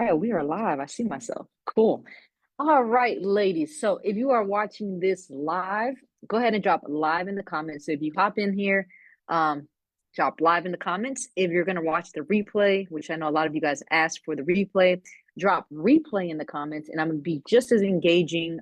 All right, we are live. I see myself. Cool. All right, ladies. So if you are watching this live, go ahead and drop live in the comments. So if you hop in here, um, drop live in the comments. If you're going to watch the replay, which I know a lot of you guys asked for the replay, drop replay in the comments, and I'm going to be just as engaging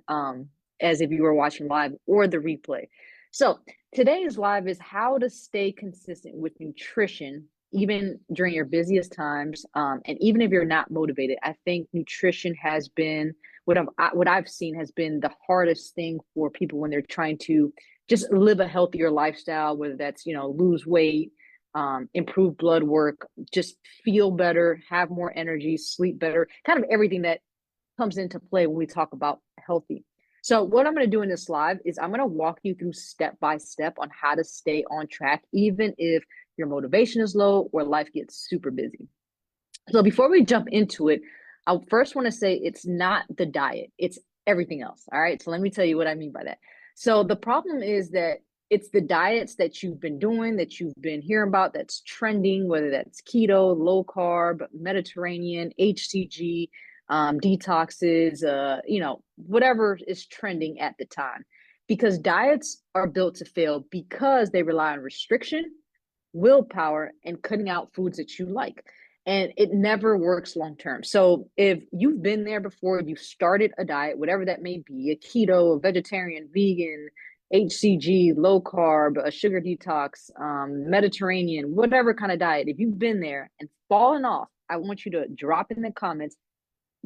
as if you were watching live or the replay. So today's live is how to stay consistent with nutrition even during your busiest times, and even if you're not motivated. I think nutrition has been what I've seen has been the hardest thing for people when they're trying to just live a healthier lifestyle, whether that's lose weight, improve blood work, just feel better, have more energy, sleep better, kind of everything that comes into play when we talk about healthy. So what I'm going to do in this live is I'm going to walk you through step by step on how to stay on track, even if your motivation is low or life gets super busy. So before we jump into it, I first want to say it's not the diet, it's everything else. All right. So let me tell you what I mean by that. So the problem is that it's the diets that you've been doing, that you've been hearing about, that's trending, whether that's keto, low carb, Mediterranean, HCG, detoxes, whatever is trending at the time. Because diets are built to fail because they rely on restriction, willpower, and cutting out foods that you like. And it never works long term. So if you've been there before, you've started a diet, whatever that may be, a keto, a vegetarian, vegan, HCG, low carb, a sugar detox, Mediterranean, whatever kind of diet, if you've been there and fallen off, I want you to drop in the comments,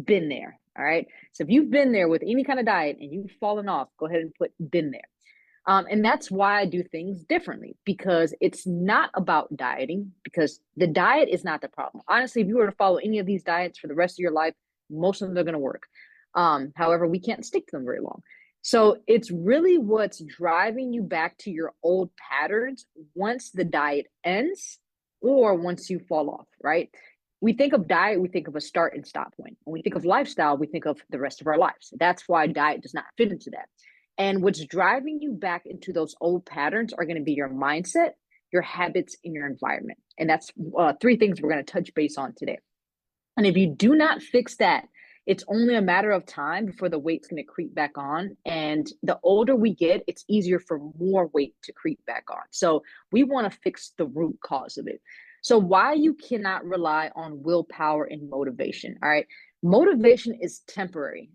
been there. All right. So if you've been there with any kind of diet and you've fallen off, go ahead and put been there. And that's why I do things differently, because it's not about dieting, because the diet is not the problem. Honestly, if you were to follow any of these diets for the rest of your life, most of them are going to work. However, we can't stick to them very long. So it's really what's driving you back to your old patterns once the diet ends or once you fall off, right? We think of diet, we think of a start and stop point. When we think of lifestyle, we think of the rest of our lives. That's why diet does not fit into that. And what's driving you back into those old patterns are going to be your mindset, your habits, and your environment. And that's three things we're going to touch base on today. And if you do not fix that, it's only a matter of time before the weight's going to creep back on. And the older we get, it's easier for more weight to creep back on. So we want to fix the root cause of it. So why you cannot rely on willpower and motivation. All right. Motivation is temporary.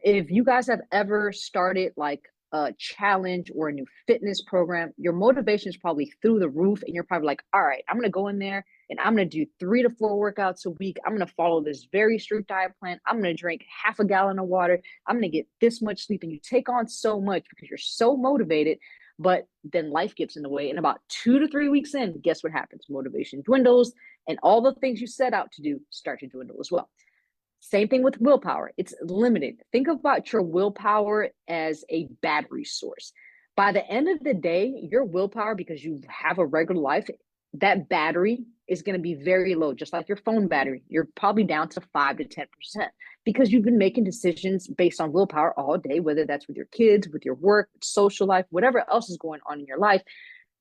If you guys have ever started like a challenge or a new fitness program, your motivation is probably through the roof. And you're probably like, all right, I'm going to go in there and I'm going to do 3 to 4 workouts a week. I'm going to follow this very strict diet plan. I'm going to drink half a gallon of water. I'm going to get this much sleep. And you take on so much because you're so motivated, but then life gets in the way. And about 2 to 3 weeks in, guess what happens? Motivation dwindles and all the things you set out to do start to dwindle as well. Same thing with willpower. It's limited. Think about your willpower as a battery source. By the end of the day, your willpower, because you have a regular life, that battery is going to be very low, just like your phone battery. You're probably down to 5 to 10% because you've been making decisions based on willpower all day, whether that's with your kids, with your work, social life, whatever else is going on in your life.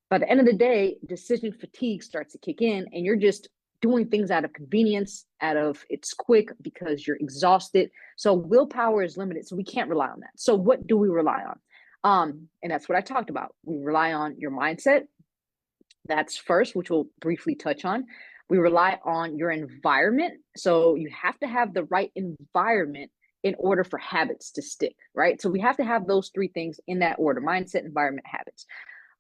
By the end of the day, decision fatigue starts to kick in and you're just doing things out of convenience, out of it's quick because you're exhausted. So willpower is limited. So we can't rely on that. So what do we rely on? And that's what I talked about. We rely on your mindset. That's first, which we'll briefly touch on. We rely on your environment. So you have to have the right environment in order for habits to stick, right? So we have to have those 3 things in that order: mindset, environment, habits.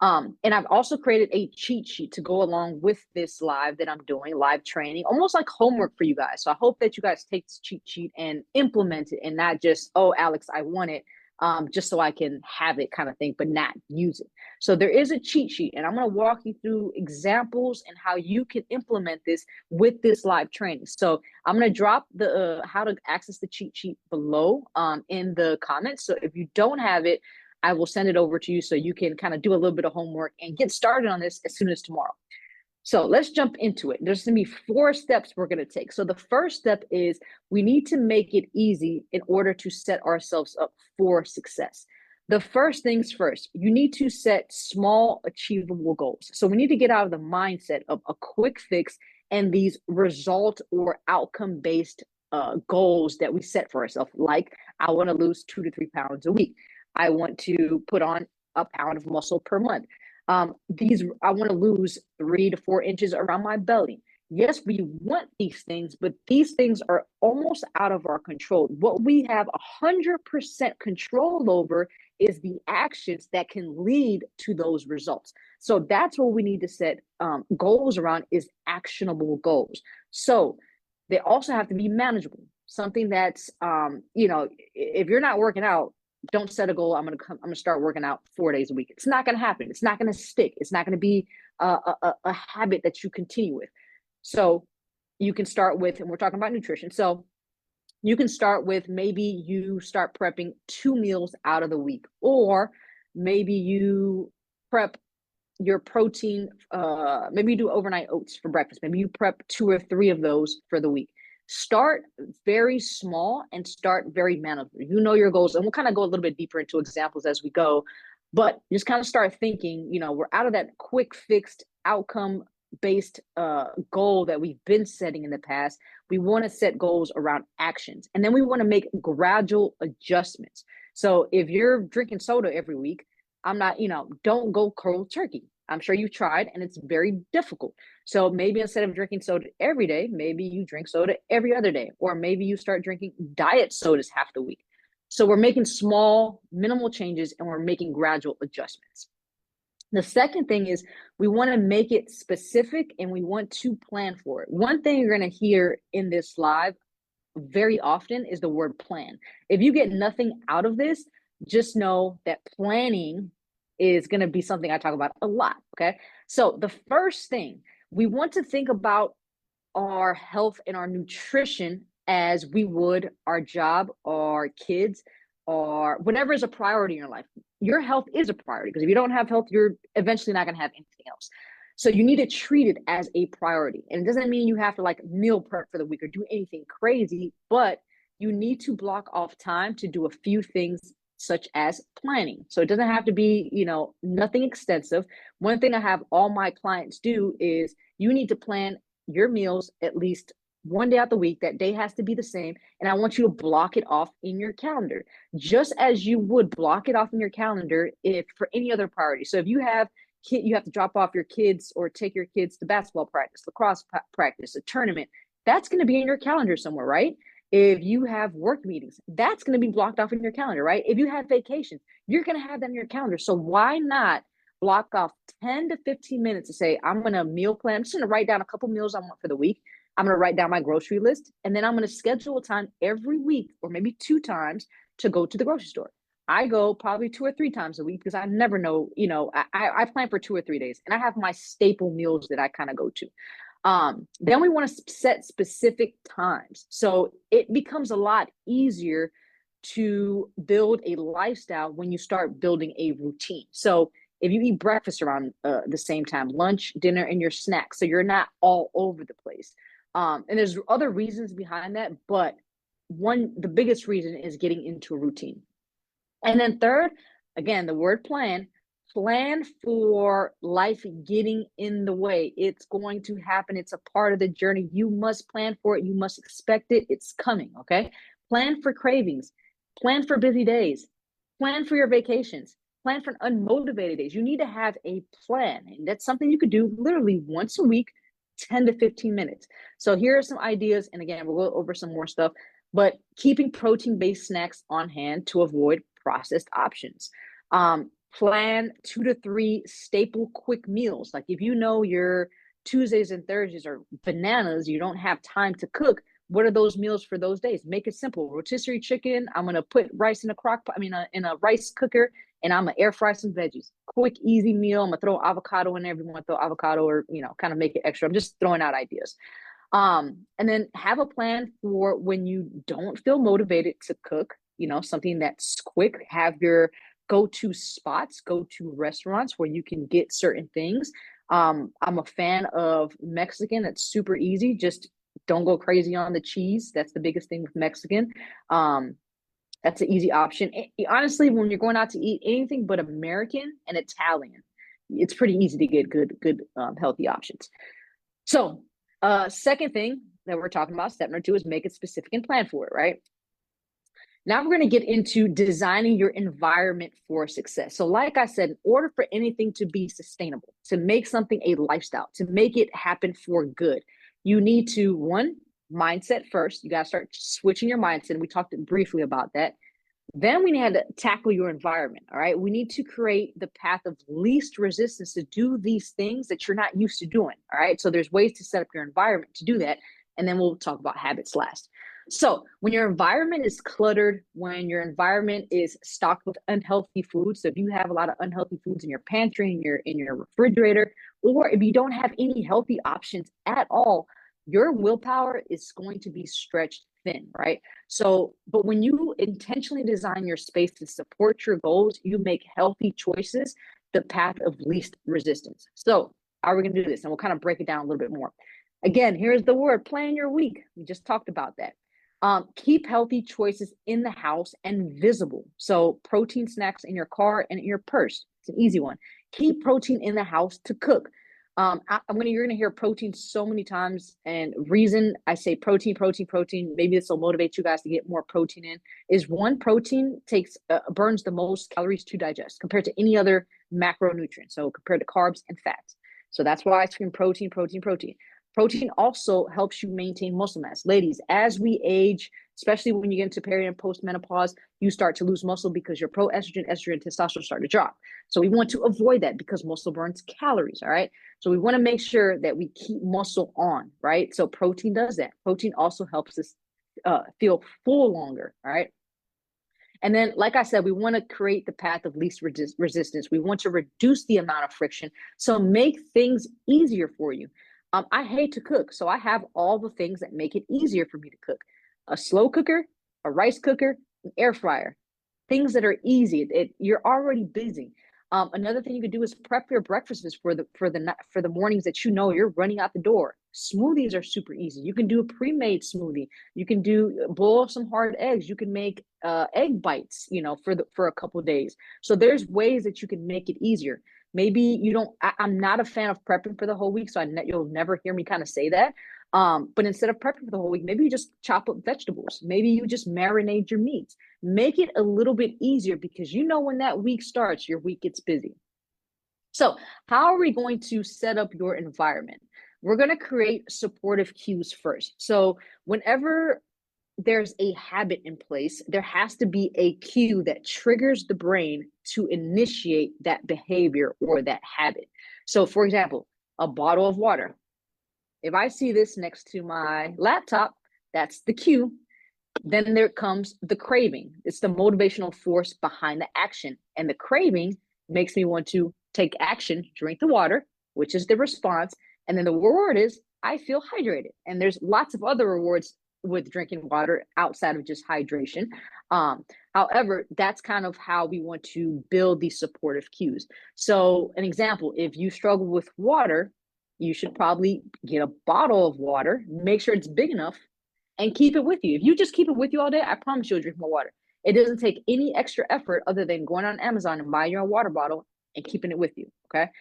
And I've also created a cheat sheet to go along with this live that I'm doing, live training, almost like homework for you guys. So I hope that you guys take this cheat sheet and implement it and not just, oh, Alex, I want it, just so I can have it kind of thing, but not use it. So there is a cheat sheet and I'm going to walk you through examples and how you can implement this with this live training. So I'm going to drop the how to access the cheat sheet below in the comments. So if you don't have it, I will send it over to you so you can kind of do a little bit of homework and get started on this as soon as tomorrow. So let's jump into it. There's going to be 4 steps we're going to take. So the first step is we need to make it easy in order to set ourselves up for success. The first things first, you need to set small, achievable goals. So we need to get out of the mindset of a quick fix and these result or outcome-based goals that we set for ourselves. Like, I want to lose 2 to 3 pounds a week. I want to put on a pound of muscle per month. I want to lose 3 to 4 inches around my belly. Yes, we want these things, but these things are almost out of our control. What we have 100% control over is the actions that can lead to those results. So that's what we need to set goals around, is actionable goals. So they also have to be manageable. Something that's, if you're not working out, don't set a goal. I'm gonna start working out 4 days a week. It's not gonna happen. It's not gonna stick. It's not gonna be a habit that you continue with. So you can start with, and we're talking about nutrition. So you can start with, maybe you start prepping 2 meals out of the week, or maybe you prep your protein. Maybe you do overnight oats for breakfast. Maybe you prep 2 or 3 of those for the week. Start very small and start very manageable. You know your goals, and we'll kind of go a little bit deeper into examples as we go, but just kind of start thinking, we're out of that quick fixed outcome based goal that we've been setting in the past. We want to set goals around actions, and then we want to make gradual adjustments. So if you're drinking soda every week, I'm not, don't go cold turkey. I'm sure you've tried, and it's very difficult. So maybe instead of drinking soda every day, maybe you drink soda every other day, or maybe you start drinking diet sodas half the week. So we're making small, minimal changes, and we're making gradual adjustments. The second thing is, we want to make it specific, and we want to plan for it. One thing you're going to hear in this live very often is the word plan. If you get nothing out of this, just know that planning is going to be something I talk about a lot. Okay. So the first thing, we want to think about our health and our nutrition as we would our job, our kids, or whatever is a priority in your life. Your health is a priority, because if you don't have health, you're eventually not going to have anything else. So you need to treat it as a priority. And it doesn't mean you have to like meal prep for the week or do anything crazy, but you need to block off time to do a few things, such as planning. So it doesn't have to be, nothing extensive. One thing I have all my clients do is, you need to plan your meals at least one day out the week. That day has to be the same. And I want you to block it off in your calendar, just as you would block it off in your calendar if for any other priority. So if you have you have to drop off your kids or take your kids to basketball practice, lacrosse practice, a tournament, that's going to be in your calendar somewhere, right? If you have work meetings, that's going to be blocked off in your calendar, right? If you have vacations, you're going to have that in your calendar. So why not block off 10 to 15 minutes to say, I'm going to meal plan. I'm just going to write down a couple meals I want for the week. I'm going to write down my grocery list, and then I'm going to schedule a time every week, or maybe 2 times, to go to the grocery store. I go probably 2 or 3 times a week, because I never know, I plan for 2 or 3 days, and I have my staple meals that I kind of go to. Then we want to set specific times. So it becomes a lot easier to build a lifestyle when you start building a routine. So if you eat breakfast around the same time, lunch, dinner, and your snacks, so you're not all over the place. And there's other reasons behind that, but the biggest reason is getting into a routine. And then third, again, the word plan for life getting in the way. It's going to happen. It's a part of the journey. You must plan for it. You must expect it. It's coming. Okay. Plan for cravings, plan for busy days, plan for your vacations, plan for unmotivated days. You need to have a plan. And that's something you could do literally once a week, 10 to 15 minutes. So here are some ideas. And again, we'll go over some more stuff, but keeping protein-based snacks on hand to avoid processed options. Plan 2 to 3 staple quick meals. Like, if your Tuesdays and Thursdays are bananas, you don't have time to cook, what are those meals for those days? Make it simple. Rotisserie chicken, I'm going to put rice in in a rice cooker, and I'm going to air fry some veggies. Quick, easy meal. I'm going to throw avocado in there if you want to throw avocado, or, kind of make it extra. I'm just throwing out ideas. And then have a plan for when you don't feel motivated to cook, something that's quick. Have your go-to spots, go-to restaurants where you can get certain things. I'm a fan of Mexican. It's super easy. Just don't go crazy on the cheese. That's the biggest thing with Mexican. That's an easy option. Honestly, when you're going out to eat anything but American and Italian, it's pretty easy to get good healthy options. So second thing, that we're talking about, step number 2, is make it specific and plan for it, right? Now we're going to get into designing your environment for success. So like I said, in order for anything to be sustainable, to make something a lifestyle, to make it happen for good, you need to, one, mindset first. You got to start switching your mindset. And we talked briefly about that. Then we need to tackle your environment. All right. We need to create the path of least resistance to do these things that you're not used to doing. All right. So there's ways to set up your environment to do that. And then we'll talk about habits last. So when your environment is cluttered, when your environment is stocked with unhealthy foods, so if you have a lot of unhealthy foods in your pantry, in your refrigerator, or if you don't have any healthy options at all, your willpower is going to be stretched thin, right? So, but when you intentionally design your space to support your goals, you make healthy choices, the path of least resistance. So, how are we going to do this? And we'll kind of break it down a little bit more. Again, here's the word: plan your week. We just talked about that. Keep healthy choices in the house and visible. So, protein snacks in your car and in your purse. It's an easy one. Keep protein in the house to cook. You're gonna hear protein so many times, and reason I say protein, maybe this will motivate you guys to get more protein in, is one, protein burns the most calories to digest compared to any other macronutrient. So compared to carbs and fats. So that's why I scream protein. Protein also helps you maintain muscle mass. Ladies, as we age, especially when you get into peri and post-menopause, you start to lose muscle because your proestrogen, estrogen, testosterone start to drop. So we want to avoid that because muscle burns calories, all right? So we want to make sure that we keep muscle on, right? So protein does that. Protein also helps us feel full longer, all right? And then, like I said, we want to create the path of least resistance. We want to reduce the amount of friction. So make things easier for you. I hate to cook, so I have all the things that make it easier for me to cook: a slow cooker, a rice cooker, an air fryer. Things that are easy. You're already busy. Another thing you could do is prep your breakfasts for the mornings that you know you're running out the door. Smoothies are super easy. You can do a pre-made smoothie. You can boil some hard eggs. You can make egg bites, for a couple of days. So there's ways that you can make it easier. Maybe you don't. I'm not a fan of prepping for the whole week, so you'll never hear me kind of say that. But instead of prepping for the whole week, maybe you just chop up vegetables. Maybe you just marinate your meats. Make it a little bit easier, because when that week starts, your week gets busy. So how are we going to set up your environment? We're going to create supportive cues first. So whenever there's a habit in place, there has to be a cue that triggers the brain to initiate that behavior or that habit. So for example, a bottle of water. If I see this next to my laptop, that's the cue. Then there comes the craving. It's the motivational force behind the action. And the craving makes me want to take action, drink the water, which is the response. And then the reward is I feel hydrated. And there's lots of other rewards with drinking water outside of just hydration. However, that's kind of how we want to build these supportive cues. So an example, if you struggle with water, you should probably get a bottle of water, make sure it's big enough, and keep it with you. If you just keep it with you all day, I promise you'll drink more water. It doesn't take any extra effort other than going on Amazon and buying your own water bottle and keeping it with you, okay?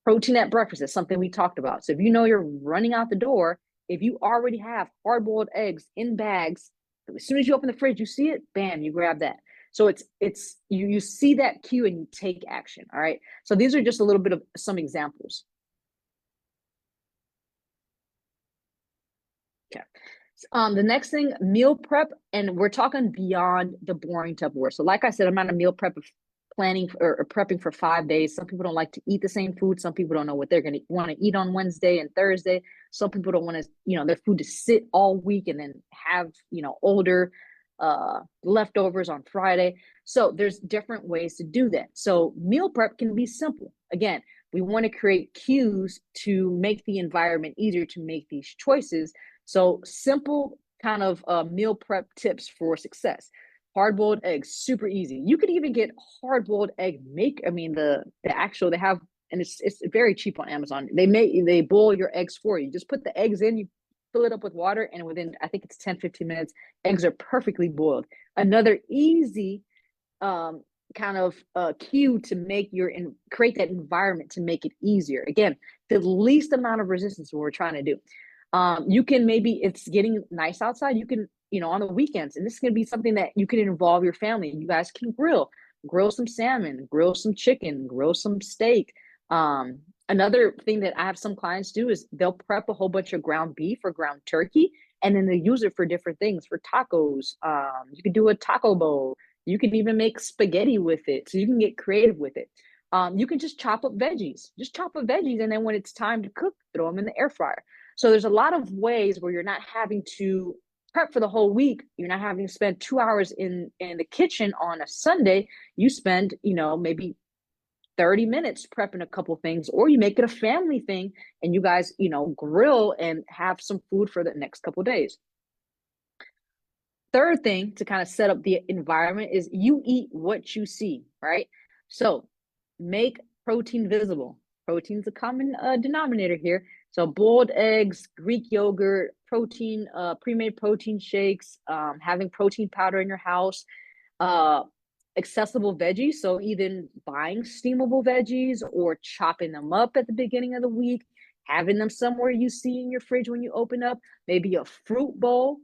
Protein at breakfast is something we talked about. So if you know you're running out the door, if you already have hard-boiled eggs in bags, as soon as you open the fridge, you see it, bam, you grab that. So it's you see that cue and you take action, all right? So these are just a little bit of some examples. Okay. The next thing, meal prep, and we're talking beyond the boring Tupperware. So like I said, I'm not a meal prep of planning or prepping for 5 days. Some people don't like to eat the same food. Some people don't know what they're going to want to eat on Wednesday and Thursday. Some people don't want to, their food to sit all week and then have, older leftovers on Friday. So there's different ways to do that. So meal prep can be simple. Again, we want to create cues to make the environment easier to make these choices. So simple kind of meal prep tips for success. Hard-boiled eggs, super easy. You could even get hard-boiled egg the actual, they have, and it's very cheap on Amazon. They boil your eggs for you. Just put the eggs in, you fill it up with water, and within, I think it's 10-15 minutes, eggs are perfectly boiled. Another easy kind of cue to create that environment to make it easier. Again, the least amount of resistance is what we're trying to do. You can, maybe it's getting nice outside. You can, on the weekends, and this is going to be something that you can involve your family. You guys can grill some salmon, grill some chicken, grill some steak. Another thing that I have some clients do is they'll prep a whole bunch of ground beef or ground turkey, and then they use it for different things, for tacos. You can do a taco bowl. You can even make spaghetti with it. So you can get creative with it. You can just chop up veggies. Just chop up veggies, and then when it's time to cook, throw them in the air fryer. So there's a lot of ways where you're not having to prep for the whole week. You're not having to spend 2 hours in the kitchen on a Sunday. You spend, maybe 30 minutes prepping a couple things, or you make it a family thing and you guys, grill and have some food for the next couple days. Third thing to kind of set up the environment is you eat what you see, right? So make protein visible. Protein's a common denominator here. So boiled eggs, Greek yogurt, protein, pre-made protein shakes, having protein powder in your house, accessible veggies. So either buying steamable veggies or chopping them up at the beginning of the week, having them somewhere you see in your fridge when you open up, maybe a fruit bowl,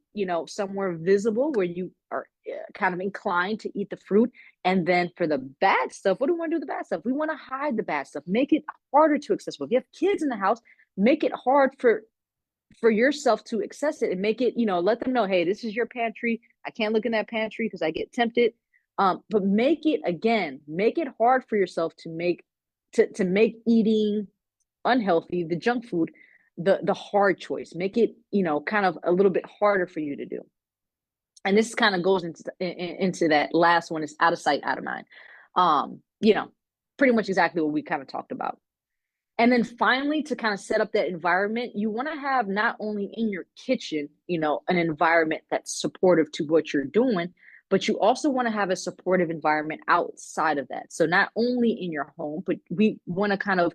somewhere visible where you are kind of inclined to eat the fruit. And then for the bad stuff, what do we want to do with the bad stuff? We want to hide the bad stuff, make it harder to accessible. If you have kids in the house, make it hard for yourself to access it, and make it, let them know, hey, this is your pantry. I can't look in that pantry because I get tempted. But make it hard for yourself to make eating unhealthy, the junk food, the hard choice. Make it, kind of a little bit harder for you to do. And this kind of goes into that last one, is out of sight, out of mind. Pretty much exactly what we kind of talked about. And then finally, to kind of set up that environment, you want to have not only in your kitchen, an environment that's supportive to what you're doing, but you also want to have a supportive environment outside of that. So not only in your home, but we want to kind of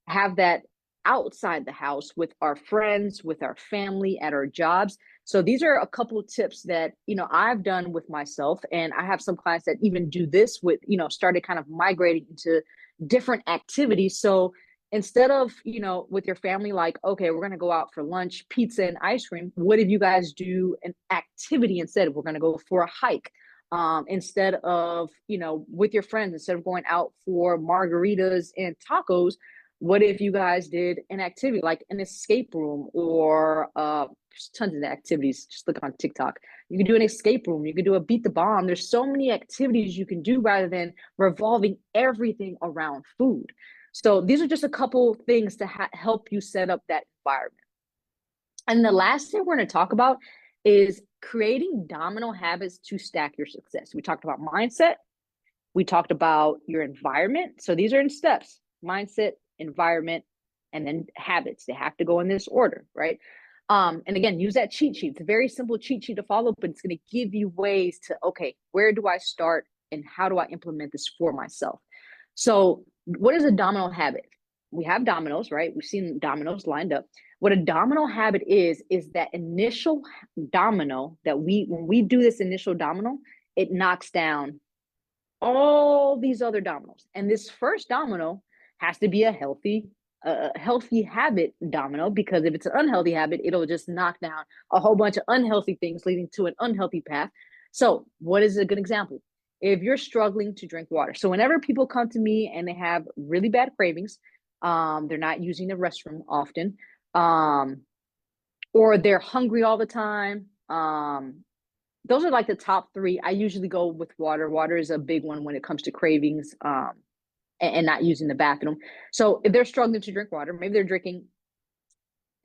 have that outside the house with our friends, with our family, at our jobs. So these are a couple of tips that, I've done with myself. And I have some clients that even do this with, started kind of migrating into different activities. So instead of, with your family, like, okay, we're going to go out for lunch, pizza and ice cream, what if you guys do an activity instead? We're going to go for a hike. Instead of, with your friends, instead of going out for margaritas and tacos, what if you guys did an activity like an escape room, or tons of activities. Just look on TikTok. You can do an escape room. You can do a beat the bomb. There's so many activities you can do rather than revolving everything around food. So these are just a couple things to help you set up that environment. And the last thing we're going to talk about is creating domino habits to stack your success. We talked about mindset. We talked about your environment. So these are in steps: mindset, environment, and then habits. They have to go in this order, right? And again, use that cheat sheet. It's a very simple cheat sheet to follow, but it's going to give you ways to, okay, where do I start and how do I implement this for myself? So what is a domino habit? We have dominoes, right? We've seen dominoes lined up. What a domino habit is that initial domino that when we do this initial domino, it knocks down all these other dominoes. And this first domino has to be a healthy habit domino, because if it's an unhealthy habit, it'll just knock down a whole bunch of unhealthy things leading to an unhealthy path. So what is a good example? If you're struggling to drink water. So whenever people come to me and they have really bad cravings, they're not using the restroom often, or they're hungry all the time, those are like the top three. I usually go with water. Water is a big one when it comes to cravings, and not using the bathroom. So if they're struggling to drink water, maybe they're drinking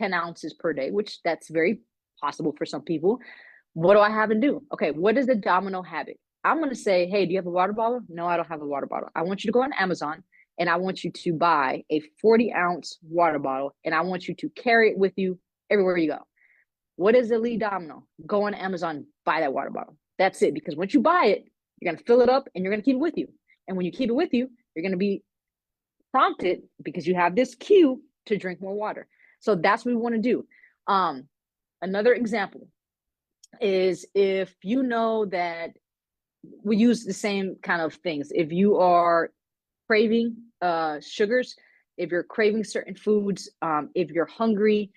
10 ounces per day, which that's very possible for some people. What do I have them do? Okay, what is the domino habit? I'm going to say, hey, do you have a water bottle? No, I don't have a water bottle. I want you to go on Amazon and I want you to buy a 40-ounce water bottle, and I want you to carry it with you everywhere you go. What is the lead domino? Go on Amazon, buy that water bottle. That's it. Because once you buy it, you're going to fill it up and you're going to keep it with you. And when you keep it with you, you're going to be prompted, because you have this cue, to drink more water. So that's what we want to do. Another example is, if you know that we use the same kind of things. If you are craving sugars, if you're craving certain foods, if you're hungry,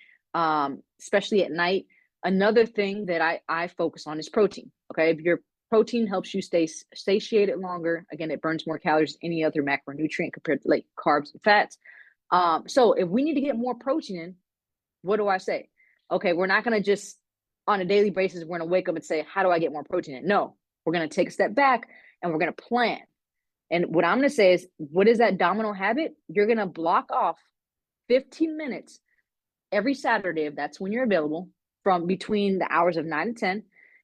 especially at night. Another thing that I focus on is protein. Okay, if your protein helps you stay satiated longer, again, it burns more calories than any other macronutrient compared to like carbs and fats. So if we need to get more protein in, what do I say? Okay, we're not going to just on a daily basis, we're going to wake up and say, how do I get more protein in? No, we're going to take a step back and we're going to plan. And what I'm going to say is, what is that domino habit? You're going to block off 15 minutes every Saturday, if that's when you're available, from between the hours of 9 and 10.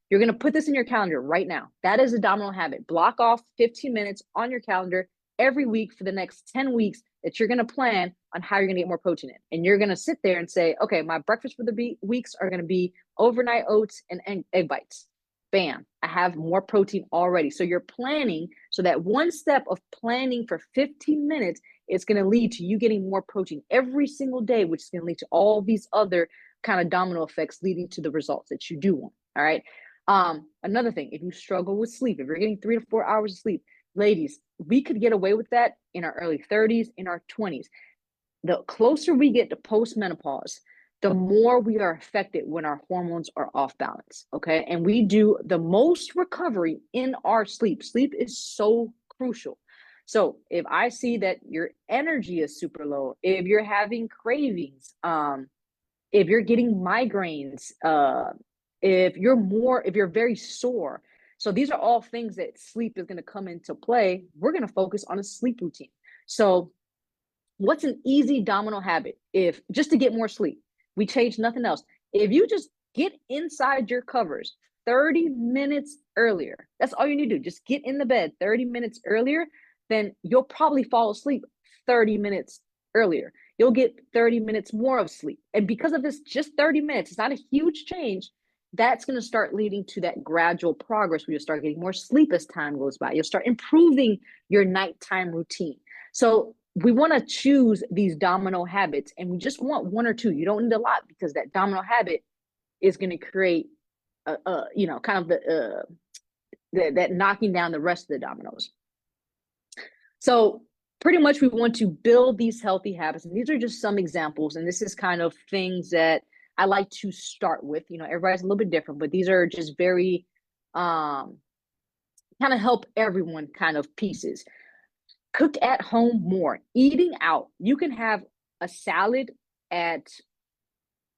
You're going to put this in your calendar right now. That is a domino habit. Block off 15 minutes on your calendar every week for the next 10 weeks that you're going to plan on how you're going to get more protein in. And you're going to sit there and say, okay, my breakfast for the weeks are going to be overnight oats and egg bites. Bam, I have more protein already. So you're planning, so that one step of planning for 15 minutes is going to lead to you getting more protein every single day, which is going to lead to all these other kind of domino effects leading to the results that you do want. All right. Another thing, if you struggle with sleep, if you're getting 3 to 4 hours of sleep, ladies, we could get away with that in our early 30s, in our 20s. The closer we get to postmenopause, the more we are affected when our hormones are off balance. Okay. And we do the most recovery in our sleep. Sleep is so crucial. So if I see that your energy is super low, if you're having cravings, if you're getting migraines, if you're very sore. So these are all things that sleep is going to come into play. We're going to focus on a sleep routine. So what's an easy domino habit? If just to get more sleep, we change nothing else. If you just get inside your covers 30 minutes earlier, that's all you need to do. Just get in the bed 30 minutes earlier, then you'll probably fall asleep 30 minutes earlier. You'll get 30 minutes more of sleep. And because of this, just 30 minutes, it's not a huge change. That's going to start leading to that gradual progress where you'll start getting more sleep as time goes by. You'll start improving your nighttime routine. So we want to choose these domino habits, and we just want one or two. You don't need a lot, because that domino habit is going to create kind of that knocking down the rest of the dominoes. So pretty much we want to build these healthy habits, and these are just some examples, and this is kind of things that I like to start with. Everybody's a little bit different, but these are just very kind of help everyone kind of pieces. Cook at home more. Eating out. You can have a salad at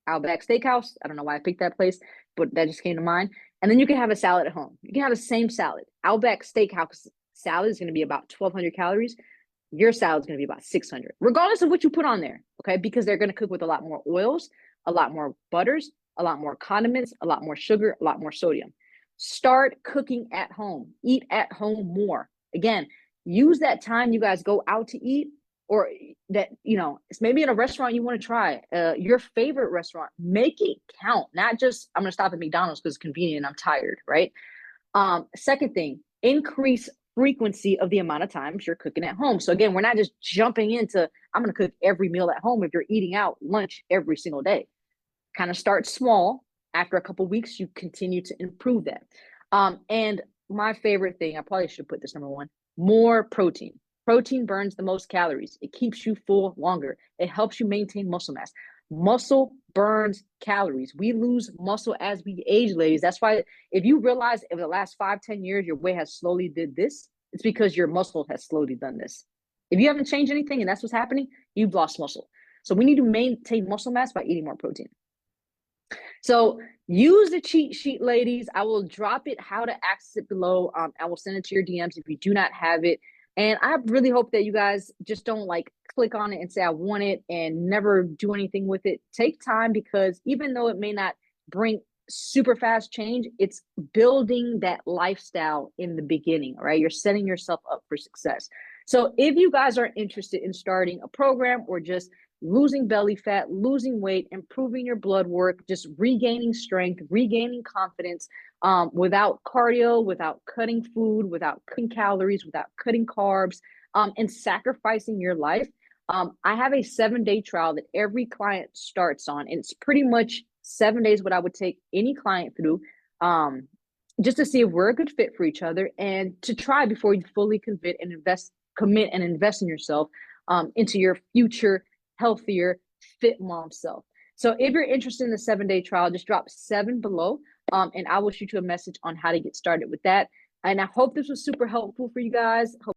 Outback Steakhouse. I don't know why I picked that place, but that just came to mind. And then you can have a salad at home. You can have the same salad. Outback Steakhouse salad is going to be about 1,200 calories. Your salad is going to be about 600, regardless of what you put on there. Okay, because they're going to cook with a lot more oils, a lot more butters, a lot more condiments, a lot more sugar, a lot more sodium. Start cooking at home. Eat at home more. Again, use that time you guys go out to eat, or that, it's maybe in a restaurant you want to try, your favorite restaurant. Make it count, not just, I'm going to stop at McDonald's because it's convenient and I'm tired, right? Second thing, increase frequency of the amount of times you're cooking at home. So again, we're not just jumping into, I'm going to cook every meal at home if you're eating out lunch every single day. Kind of start small. After a couple of weeks, you continue to improve that. And my favorite thing, I probably should put this number one, more protein. Protein burns the most calories. It keeps you full longer. It helps you maintain muscle mass. Muscle burns calories. We lose muscle as we age, ladies. That's why if you realize in the last 5-10 years, your weight has slowly did this, it's because your muscle has slowly done this. If you haven't changed anything and that's what's happening, you've lost muscle. So we need to maintain muscle mass by eating more protein. So use the cheat sheet, ladies. I will drop it, how to access it below. I will send it to your DMs if you do not have it. And I really hope that you guys just don't click on it and say, I want it, and never do anything with it. Take time, because even though it may not bring super fast change, it's building that lifestyle in the beginning, right? You're setting yourself up for success. So if you guys are interested in starting a program, or just losing belly fat, losing weight, improving your blood work, just regaining strength, regaining confidence, without cardio, without cutting food, without cutting calories, without cutting carbs, and sacrificing your life. I have a 7-day trial that every client starts on, and it's pretty much 7 days what I would take any client through, just to see if we're a good fit for each other, and to try before you fully commit and invest in yourself, into your future healthier, fit mom self. So if you're interested in the 7-day trial, just drop 7 below, and I will shoot you a message on how to get started with that. And I hope this was super helpful for you guys. Hope